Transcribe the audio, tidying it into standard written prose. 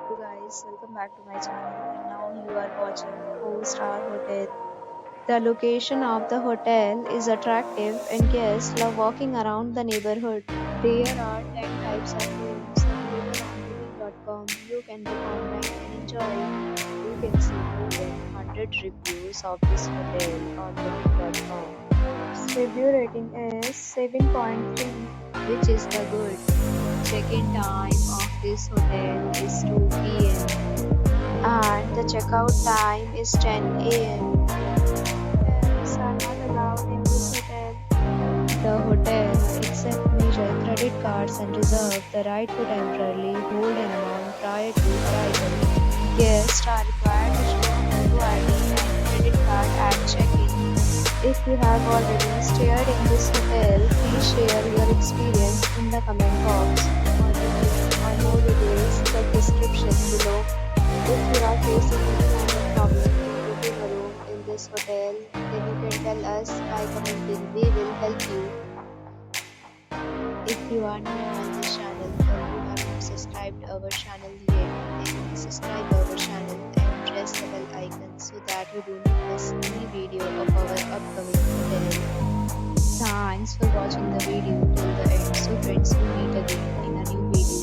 Guys, welcome back to my channel, and now you are watching 4-star hotel. The location of the hotel is attractive and guests love walking around the neighborhood. There are 10 types of rooms available on booking.com. You can book online and enjoy. You can see more than 100 reviews of this hotel on booking.com. Its review rating is 7.3, which is the good. Check-in time of this hotel is 2 p.m. and the checkout time is 10 a.m. Pets are not allowed in this hotel. The hotel accepts major credit cards and reserves the right to temporarily hold an amount prior to arrival. Guests are required to show a photo ID and credit card at check-in. If you have already stayed in this hotel, please share your experience in the comment box. For more details, check description below. If you are facing any kind of problem in booking a room in this hotel, then you can tell us by commenting. We will help you. If you are new on this channel or you have not subscribed our channel yet, then please subscribe our channel and press the bell icon so that you do not miss any video of our upcoming hotel. Thanks for watching the video till the end. So friends, we meet again in a new video.